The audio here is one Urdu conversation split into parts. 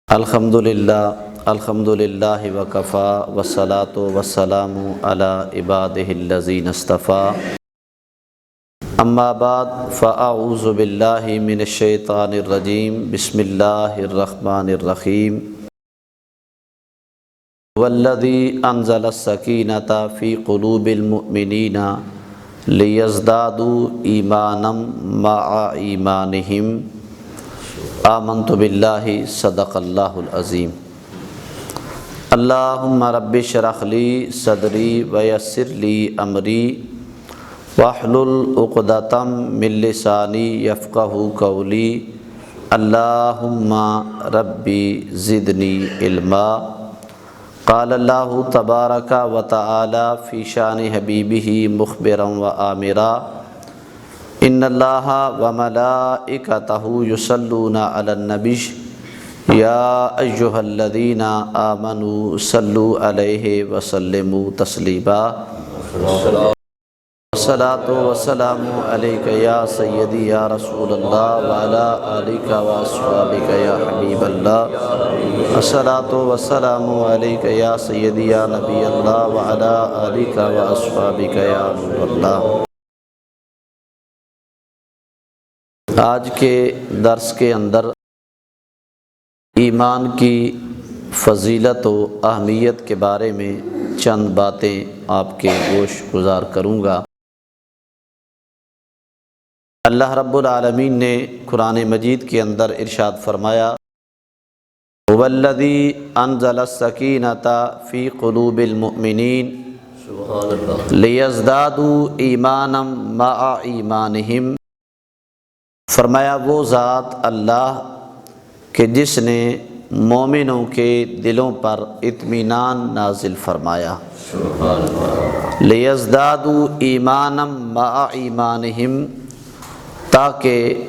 الحمدللہ وکفا والصلاۃ والسلام علی عبادہ الذین اصطفیٰ اما بعد فاعوذ باللہ من الشیطان الرجیم بسم اللہ الرحمن الرحیم والذی انزل السکینۃ فی قلوب المؤمنین لیزدادوا ایمانا مع ایمانہم آمنت باللہ صدق اللہ العظیم اللہم رب اشرح لی صدری ویسر لی امری واحلل عقدۃ من لسانی یفقہوا قولی اللہم ربی زدنی علما قال اللہ تبارک و تعالی فی شان حبیبہ مخبرا و آمرا ان اللہ وملائکتہ یصلون علی النبی یا ایہا الذین آمنوا صلوا علیہ وسلموا تسلیما والصلاۃ والسلام علیک یا سیدی یا رسول اللہ وعلی آلک واصحابک یا حبیب اللہ الصلاۃ والسلام علیک یا سیدی یا نبی اللہ وعلی آلک واصحابک یا نور اللہ۔ آج کے درس کے اندر ایمان کی فضیلت و اہمیت کے بارے میں چند باتیں آپ کے گوش گزار کروں گا۔ اللہ رب العالمین نے قرآن مجید کے اندر ارشاد فرمایا والذی انزل السکینۃ فی قلوب المؤمنین لیزدادوا ایمانا مع ایمانہم، فرمایا وہ ذات اللہ کہ جس نے مومنوں کے دلوں پر اطمینان نازل فرمایا، لیزدادوا ایمانا مع ایمانہم، تاکہ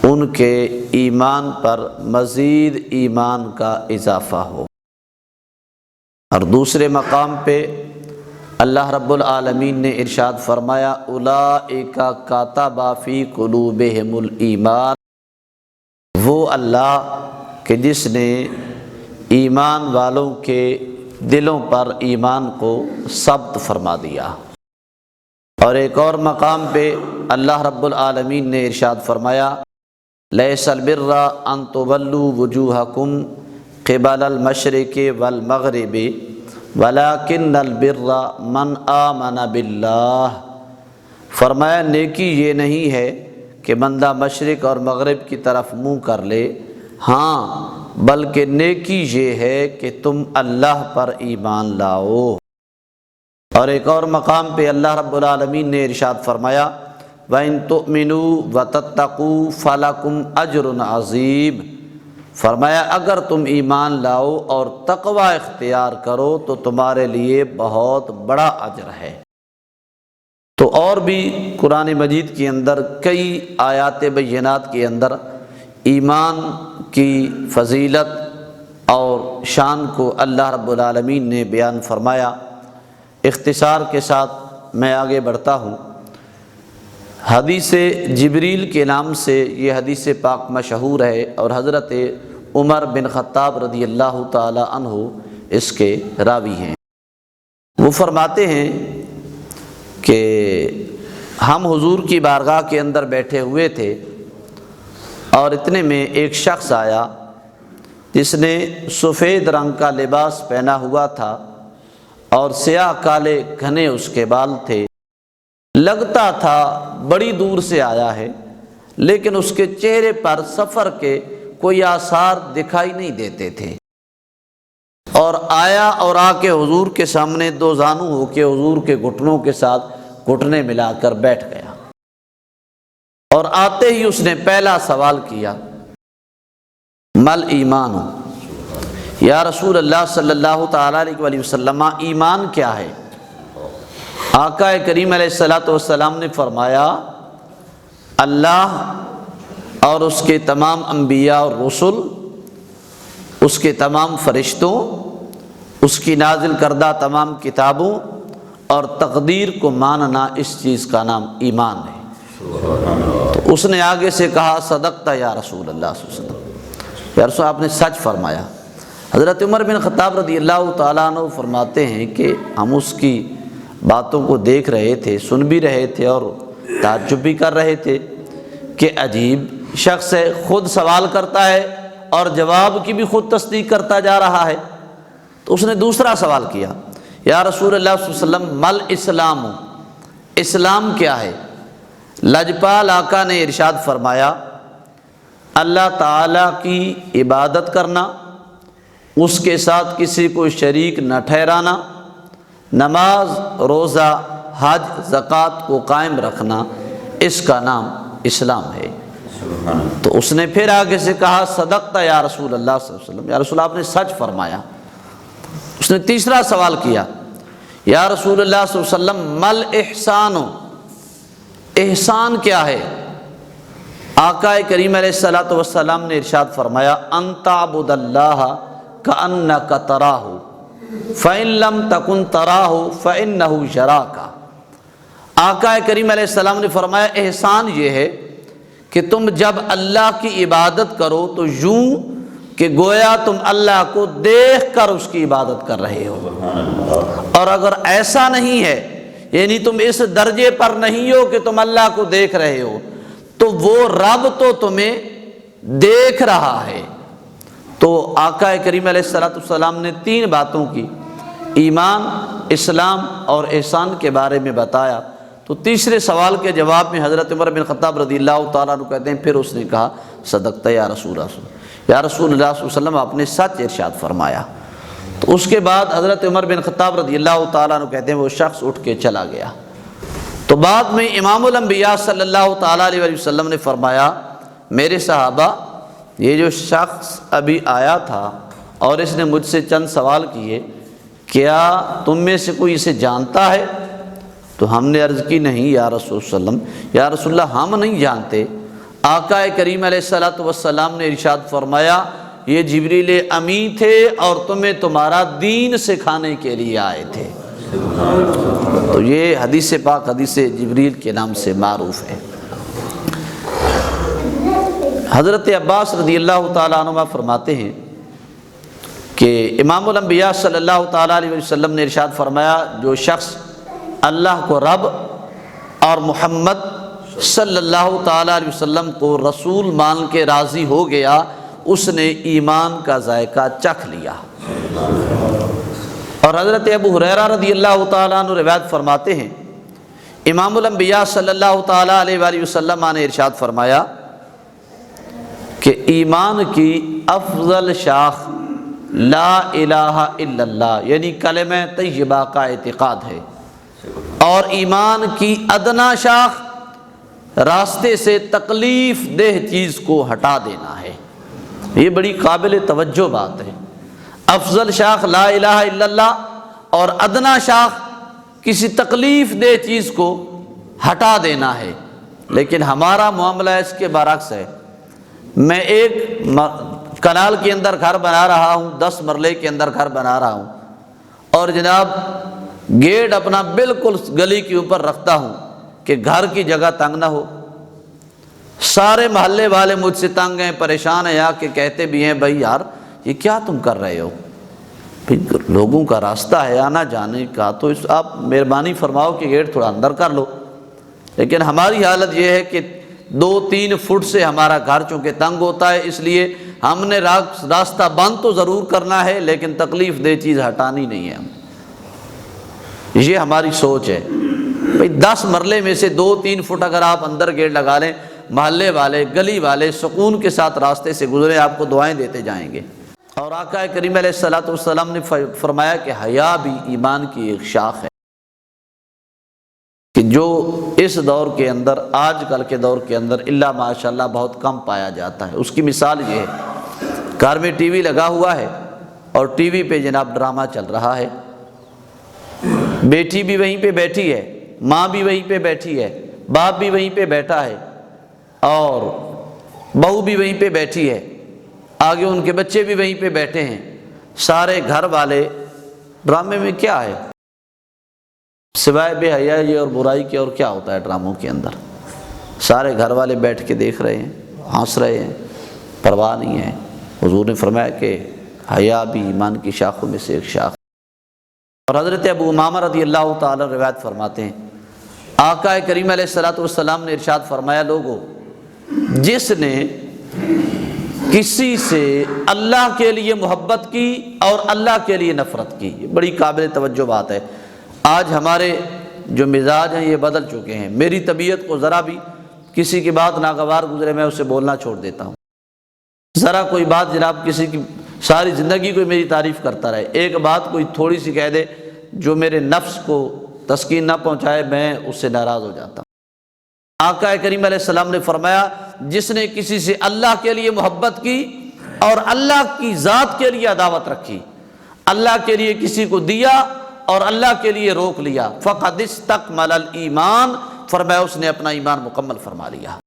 ان کے ایمان پر مزید ایمان کا اضافہ ہو۔ اور دوسرے مقام پہ اللہ رب العالمین نے ارشاد فرمایا اولئک کتب فی قلوبہم الایمان، وہ اللہ کہ جس نے ایمان والوں کے دلوں پر ایمان کو ثبت فرما دیا۔ اور ایک اور مقام پہ اللہ رب العالمین نے ارشاد فرمایا لیس البر ان تولوا وجوہکم قبل المشرق والمغرب ولکن البر من آمن باللہ، فرمایا نیکی یہ نہیں ہے کہ بندہ مشرق اور مغرب کی طرف منہ کر لے، ہاں بلکہ نیکی یہ ہے کہ تم اللہ پر ایمان لاؤ۔ اور ایک اور مقام پہ اللہ رب العالمین نے ارشاد فرمایا وَإِن تُؤْمِنُوا وَتَتَّقُوا فَلَكُمْ أَجْرٌ عَظِيمٌ، فرمایا اگر تم ایمان لاؤ اور تقوی اختیار کرو تو تمہارے لیے بہت بڑا اجر ہے۔ تو اور بھی قرآن مجید کے اندر کئی آیات بینات کے اندر ایمان کی فضیلت اور شان کو اللہ رب العالمین نے بیان فرمایا۔ اختصار کے ساتھ میں آگے بڑھتا ہوں۔ حدیث جبریل کے نام سے یہ حدیث پاک مشہور ہے اور حضرت عمر بن خطاب رضی اللہ تعالی عنہ اس کے راوی ہیں۔ وہ فرماتے ہیں کہ ہم حضور کی بارگاہ کے اندر بیٹھے ہوئے تھے اور اتنے میں ایک شخص آیا جس نے سفید رنگ کا لباس پہنا ہوا تھا اور سیاہ کالے گھنے اس کے بال تھے، لگتا تھا بڑی دور سے آیا ہے، لیکن اس کے چہرے پر سفر کے کوئی آثار دکھائی نہیں دیتے تھے۔ اور آیا اور آ کے حضور کے سامنے دو زانو ہو کے حضور کے گھٹنوں کے ساتھ گھٹنے ملا کر بیٹھ گیا، اور آتے ہی اس نے پہلا سوال کیا مل ایمان، یا رسول اللہ صلی اللہ تعالیٰ علیہ وآلہ وسلم ایمان کیا ہے؟ آقا کریم علیہ الصلوۃ والسلام نے فرمایا اللہ اور اس کے تمام انبیاء اور رسل، اس کے تمام فرشتوں، اس کی نازل کردہ تمام کتابوں اور تقدیر کو ماننا، اس چیز کا نام ایمان ہے۔ تو اس نے آگے سے کہا صدقت یا رسول اللہ صلی اللہ علیہ وسلم، یا رسول آپ نے سچ فرمایا۔ حضرت عمر بن خطاب رضی اللہ تعالیٰ عنہ فرماتے ہیں کہ ہم اس کی باتوں کو دیکھ رہے تھے، سن بھی رہے تھے اور تعجب بھی کر رہے تھے کہ عجیب شخص ہے، خود سوال کرتا ہے اور جواب کی بھی خود تصدیق کرتا جا رہا ہے۔ تو اس نے دوسرا سوال کیا، یا رسول اللہ صلی اللہ علیہ وسلم مل اسلام، اسلام کیا ہے؟ لجپال آقا نے ارشاد فرمایا، اللہ تعالیٰ کی عبادت کرنا، اس کے ساتھ کسی کو شریک نہ ٹھہرانا، نماز، روزہ، حج، زکوٰۃ کو قائم رکھنا، اس کا نام اسلام ہے۔ تو اس نے پھر آگے سے کہا، صدقت یا رسول اللہ صلی اللہ علیہ وسلم، یا رسول آپ نے سچ فرمایا۔ اس نے تیسرا سوال کیا، یا رسول اللہ صلی اللہ علیہ وسلم مل احسان، احسان کیا ہے؟ آقا کریم علیہ الصلوۃ والسلام نے ارشاد فرمایا، ان تعبد اللہ کأنک تراہ فإن لم تکن تراہ فإنہ یراک۔ آقا کریم علیہ السلام نے فرمایا، احسان یہ ہے کہ تم جب اللہ کی عبادت کرو تو یوں کہ گویا تم اللہ کو دیکھ کر اس کی عبادت کر رہے ہو، اور اگر ایسا نہیں ہے، یعنی تم اس درجے پر نہیں ہو کہ تم اللہ کو دیکھ رہے ہو، تو وہ رب تو تمہیں دیکھ رہا ہے۔ تو آقا کریم علیہ السلام نے تین باتوں کی، ایمان، اسلام اور احسان کے بارے میں بتایا۔ تو تیسرے سوال کے جواب میں حضرت عمر بن خطاب رضی اللہ تعالیٰ عنہ کہتے ہیں، پھر اس نے کہا، صدقت یا رسول اللہ، یا رسول اللہ صلی اللہ علیہ وسلم آپ نے سچ ارشاد فرمایا۔ تو اس کے بعد حضرت عمر بن خطاب رضی اللہ تعالیٰ عنہ کہتے ہیں وہ شخص اٹھ کے چلا گیا۔ تو بعد میں امام الانبیاء صلی اللہ تعالیٰ علیہ وسلم نے فرمایا، میرے صحابہ، یہ جو شخص ابھی آیا تھا اور اس نے مجھ سے چند سوال کیے، کیا تم میں سے کوئی اسے جانتا ہے؟ تو ہم نے عرض کی، نہیں یا رسول اللہ علیہ وسلم، یا رسول اللہ ہم نہیں جانتے۔ آقا کریم علیہ الصلوۃ والسلام نے ارشاد فرمایا، یہ جبریل امی تھے اور تمہیں تمہارا دین سکھانے کے لیے آئے تھے۔ تو یہ حدیث پاک حدیث جبریل کے نام سے معروف ہے۔ حضرت عباس رضی اللہ تعالیٰ عنہ فرماتے ہیں کہ امام الانبیاء صلی اللہ تعالیٰ علیہ وسلم نے ارشاد فرمایا، جو شخص اللہ کو رب اور محمد صلی اللہ تعالیٰ علیہ وسلم کو رسول مان کے راضی ہو گیا، اس نے ایمان کا ذائقہ چکھ لیا۔ اور حضرت ابو ہریرہ رضی اللہ تعالیٰ عنہ روایت فرماتے ہیں، امام الانبیاء صلی اللہ تعالیٰ علیہ وآلہ وسلم نے ارشاد فرمایا کہ ایمان کی افضل شاخ لا الہ الا اللہ، یعنی کلمہ طیبہ کا اعتقاد ہے، اور ایمان کی ادنا شاخ راستے سے تکلیف دہ چیز کو ہٹا دینا ہے۔ یہ بڑی قابل توجہ بات ہے۔ افضل شاخ لا الہ الا اللہ اور ادنا شاخ کسی تکلیف دہ چیز کو ہٹا دینا ہے۔ لیکن ہمارا معاملہ اس کے برعکس ہے۔ میں ایک کنال کے اندر گھر بنا رہا ہوں، 10 مرلے کے اندر گھر بنا رہا ہوں، اور جناب گیٹ اپنا بالکل گلی کے اوپر رکھتا ہوں کہ گھر کی جگہ تنگ نہ ہو۔ سارے محلے والے مجھ سے تنگ ہیں، پریشان ہیں، آ کے کہتے بھی ہیں، بھائی یار یہ کیا تم کر رہے ہو؟ لوگوں کا راستہ ہے آنا جانے کا، تو آپ مہربانی فرماؤ کہ گیٹ تھوڑا اندر کر لو۔ لیکن ہماری حالت یہ ہے کہ 2-3 فٹ سے ہمارا گھر چونکہ تنگ ہوتا ہے، اس لیے ہم نے راستہ بند تو ضرور کرنا ہے لیکن تکلیف دہ چیز ہٹانی نہیں ہے۔ یہ ہماری سوچ ہے۔ بھئی 10 مرلے میں سے 2-3 فٹ اگر آپ اندر گیٹ لگا لیں، محلے والے، گلی والے سکون کے ساتھ راستے سے گزرے، آپ کو دعائیں دیتے جائیں گے۔ اور آقا کریم علیہ الصلوۃ والسلام نے فرمایا کہ حیا بھی ایمان کی ایک شاخ ہے، کہ جو اس دور کے اندر، آج کل کے دور کے اندر الا ماشاءاللہ بہت کم پایا جاتا ہے۔ اس کی مثال یہ ہے، گھر میں ٹی وی لگا ہوا ہے اور ٹی وی پہ جناب ڈرامہ چل رہا ہے، بیٹی بھی وہیں پہ بیٹھی ہے، ماں بھی وہیں پہ بیٹھی ہے، باپ بھی وہیں پہ بیٹھا ہے، اور بہو بھی وہیں پہ بیٹھی ہے، آگے ان کے بچے بھی وہیں پہ بیٹھے ہیں، سارے گھر والے ڈرامے میں کیا ہے سوائے بے حیائی اور برائی کے، اور کیا ہوتا ہے ڈراموں کے اندر؟ سارے گھر والے بیٹھ کے دیکھ رہے ہیں، ہنس رہے ہیں، پرواہ نہیں ہے۔ حضور نے فرمایا کہ حیا بھی ایمان کی شاخوں میں سے ایک شاخ. اور حضرت ابو امامہ رضی اللہ تعالیٰ روایت فرماتے ہیں آقا کریم علیہ الصلوۃ والسلام نے ارشاد فرمایا لوگو جس نے کسی سے اللہ کے لیے محبت کی اور اللہ کے لیے نفرت کی، یہ بڑی قابل توجہ بات ہے. آج ہمارے جو مزاج ہیں یہ بدل چکے ہیں. میری طبیعت کو ذرا بھی کسی کی بات ناگوار گزرے میں اسے بولنا چھوڑ دیتا ہوں. ذرا کوئی بات جناب کسی کی ساری زندگی کوئی میری تعریف کرتا رہے، ایک بات کوئی تھوڑی سی کہہ دے جو میرے نفس کو تسکین نہ پہنچائے میں اس سے ناراض ہو جاتا ہوں. آقا کریم علیہ السلام نے فرمایا جس نے کسی سے اللہ کے لیے محبت کی اور اللہ کی ذات کے لیے عداوت رکھی، اللہ کے لیے کسی کو دیا اور اللہ کے لیے روک لیا، فقد استکمل الایمان، فرمایا اس نے اپنا ایمان مکمل فرما لیا.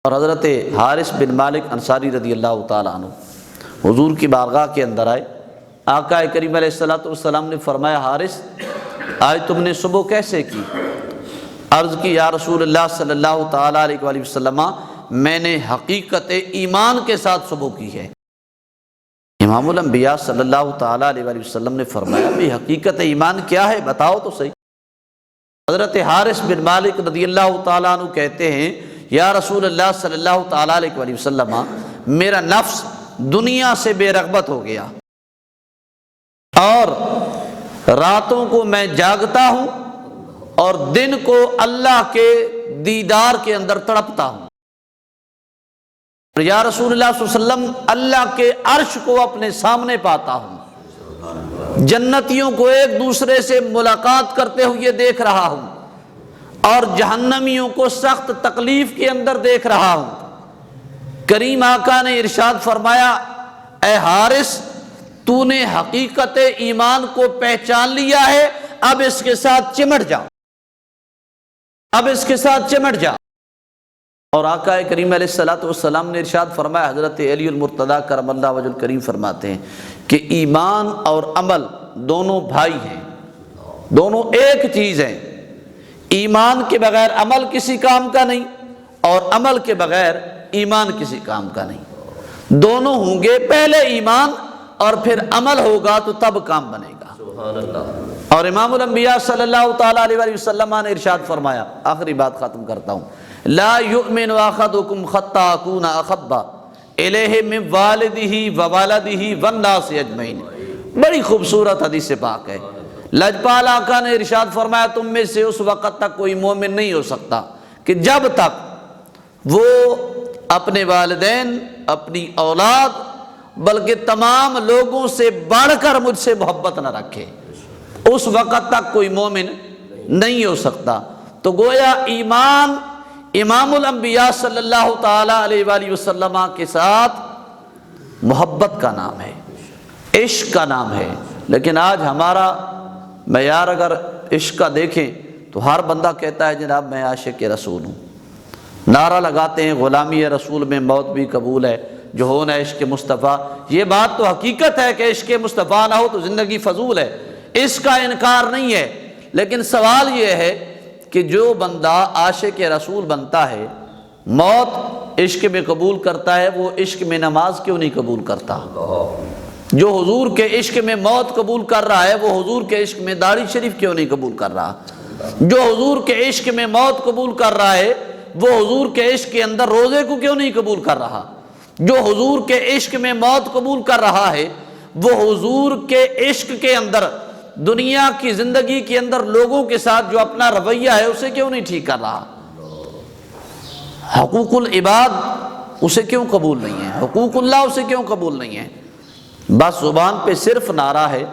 اور حضرت حارث بن مالک انصاری رضی اللہ تعالیٰ عنہ حضور کی بارگاہ کے اندر آئے. آقا کریم علیہ الصلوۃ والسلام نے فرمایا حارث آج تم نے صبح کیسے کی؟ عرض کی یا رسول اللہ صلی اللہ تعالیٰ علیہ وآلہ وسلم میں نے حقیقت ایمان کے ساتھ صبح کی ہے. امام الانبیاء صلی اللہ تعالیٰ علیہ وآلہ وسلم نے فرمایا بھی حقیقت ایمان کیا ہے بتاؤ تو صحیح. حضرت حارث بن مالک رضی اللہ تعالیٰ عنہ کہتے ہیں یا رسول اللہ صلی اللہ تعالیٰ علیہ وآلہ وسلم میرا نفس دنیا سے بے رغبت ہو گیا اور راتوں کو میں جاگتا ہوں اور دن کو اللہ کے دیدار کے اندر تڑپتا ہوں. یا رسول اللہ صلی اللہ علیہ وسلم اللہ کے عرش کو اپنے سامنے پاتا ہوں، جنتیوں کو ایک دوسرے سے ملاقات کرتے ہوئے دیکھ رہا ہوں اور جہنمیوں کو سخت تکلیف کے اندر دیکھ رہا ہوں. کریم آقا نے ارشاد فرمایا اے حارث تو نے حقیقت ایمان کو پہچان لیا ہے، اب اس کے ساتھ چمٹ جا، اب اس کے ساتھ چمٹ جا. اور آقا کریم علیہ الصلوۃ والسلام نے ارشاد فرمایا، حضرت علی المرتضیٰ کرم اللہ وجہ الکریم فرماتے ہیں کہ ایمان اور عمل دونوں بھائی ہیں، دونوں ایک چیز ہیں. ایمان کے بغیر عمل کسی کام کا نہیں اور عمل کے بغیر ایمان کسی کام کا نہیں. دونوں ہوں گے، پہلے ایمان اور پھر عمل ہوگا تو تب کام بنے گا. سبحان اللہ. اور امام الانبیاء صلی اللہ تعالیٰ علیہ وآلہ وسلم نے ارشاد فرمایا، آخری بات ختم کرتا ہوں، لا یؤمن احدکم حتی اکون احب الیہ من والدہ وولدہ والناس اجمعین. بڑی خوبصورت حدیث پاک ہے. لجپال آقا نے ارشاد فرمایا تم میں سے اس وقت تک کوئی مومن نہیں ہو سکتا کہ جب تک وہ اپنے والدین، اپنی اولاد، بلکہ تمام لوگوں سے بڑھ کر مجھ سے محبت نہ رکھے، اس وقت تک کوئی مومن نہیں ہو سکتا. تو گویا ایمان امام الانبیاء صلی اللہ تعالیٰ علیہ وآلہ وسلم کے ساتھ محبت کا نام ہے، عشق کا نام ہے. لیکن آج ہمارا معیار اگر عشق کا دیکھیں تو ہر بندہ کہتا ہے جناب میں عاشق رسول ہوں، نعرہ لگاتے ہیں غلامی رسول میں موت بھی قبول ہے، جو ہونا عشق مصطفیٰ. یہ بات تو حقیقت ہے کہ عشق مصطفیٰ نہ ہو تو زندگی فضول ہے، اس کا انکار نہیں ہے. لیکن سوال یہ ہے کہ جو بندہ عاشق رسول بنتا ہے، موت عشق میں قبول کرتا ہے، وہ عشق میں نماز کیوں نہیں قبول کرتا؟ جو حضور کے عشق میں موت قبول کر رہا ہے، وہ حضور کے عشق میں داڑھی شریف کیوں نہیں قبول کر رہا؟ جو حضور کے عشق میں موت قبول کر رہا ہے، وہ حضور کے عشق کے اندر روزے کو کیوں نہیں قبول کر رہا؟ جو حضور کے عشق میں موت قبول کر رہا ہے، وہ حضور کے عشق کے اندر دنیا کی زندگی کے اندر لوگوں کے ساتھ جو اپنا رویہ ہے اسے کیوں نہیں ٹھیک کر رہا؟ حقوق العباد اسے کیوں قبول نہیں ہے؟ حقوق اللہ اسے کیوں قبول نہیں ہے؟ بس زبان پہ صرف نعرہ ہے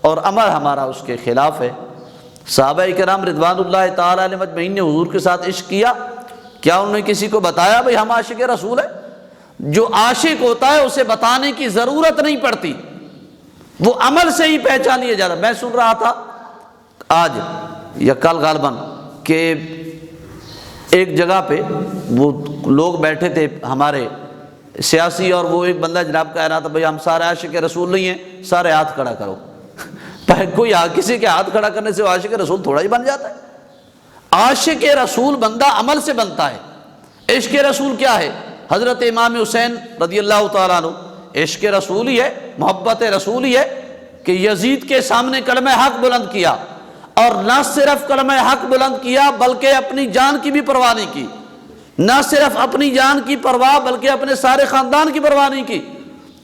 اور عمل ہمارا اس کے خلاف ہے. صحابہ کرام رضوان اللہ تعالیٰ علیہ مجمعین نے حضور کے ساتھ عشق کیا، کیا انہوں نے کسی کو بتایا بھئی ہم عاشق رسول ہیں؟ جو عاشق ہوتا ہے اسے بتانے کی ضرورت نہیں پڑتی، وہ عمل سے ہی پہچان لیا جاتا. میں سن رہا تھا آج یا کل غالباً کہ ایک جگہ پہ وہ لوگ بیٹھے تھے ہمارے سیاسی، اور وہ ایک بندہ جناب کہہ رہا تھا بھئی ہم سارے عاشق رسول نہیں ہیں، سارے ہاتھ کھڑا کرو. کوئی کسی کے ہاتھ کھڑا کرنے سے وہ عاشق رسول تھوڑا ہی بن جاتا ہے. عاشق رسول بندہ عمل سے بنتا ہے. عشق رسول کیا ہے؟ حضرت امام حسین رضی اللہ تعالیٰ عنہ عشق رسول ہی ہے، محبت رسول ہی ہے کہ یزید کے سامنے کلمہ حق بلند کیا، اور نہ صرف کلمہ حق بلند کیا بلکہ اپنی جان کی بھی پرواہ نہیں کی، نہ صرف اپنی جان کی پرواہ بلکہ اپنے سارے خاندان کی پرواہ نہیں کی۔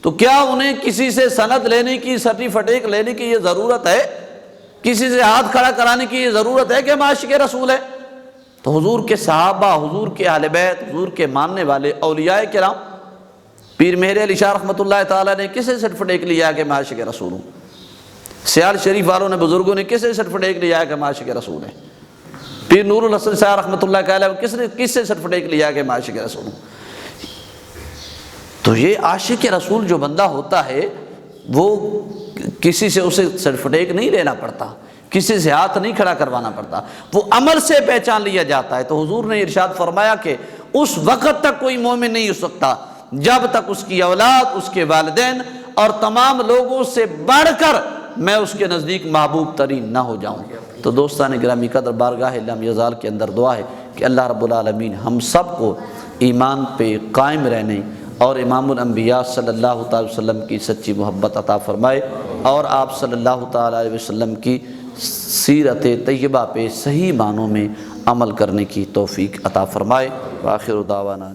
تو کیا انہیں کسی سے سند لینے کی، سرٹیفکیٹ لینے کی یہ ضرورت ہے؟ کسی سے ہاتھ کھڑا کرانے کی یہ ضرورت ہے کہ ہم عاشق رسول ہیں؟ تو حضور کے صحابہ، حضور کے اہل بیت، حضور کے ماننے والے اولیاء کرام، پیر مہر علی شاہ رحمۃ اللہ تعالیٰ نے کسے سرٹیفکیٹ لیا کہ میں عاشق رسول ہوں؟ سیال شریف والوں نے، بزرگوں نے کسے سرٹیفکیٹ لیا کہ میں عاشق رسول ہیں؟ پیر نور الحسن صاحب رحمۃ اللہ علیہ کس سے سرٹیفکیٹ لیا کہ میں عاشق رسول ہوں؟ تو یہ عاشق رسول جو بندہ ہوتا ہے وہ کسی سے اسے سرٹیفکیٹ نہیں لینا پڑتا، کسی سے ہاتھ نہیں کھڑا کروانا پڑتا، وہ عمل سے پہچان لیا جاتا ہے۔ تو حضور نے ارشاد فرمایا کہ اس وقت تک کوئی مومن نہیں ہو سکتا جب تک اس کی اولاد، اس کے والدین اور تمام لوگوں سے بڑھ کر میں اس کے نزدیک محبوب ترین نہ ہو جاؤں۔ تو دوستان گرامی قدر، بارگاہ لم یزال کے اندر دعا ہے کہ اللہ رب العالمین ہم سب کو ایمان پہ قائم رہنے اور امام الانبیاء صلی اللہ تعالی وسلم کی سچی محبت عطا فرمائے، اور آپ صلی اللہ تعالی علیہ وسلم کی سیرت طیبہ پہ صحیح معنوں میں عمل کرنے کی توفیق عطا فرمائے۔ وآخر دعوانا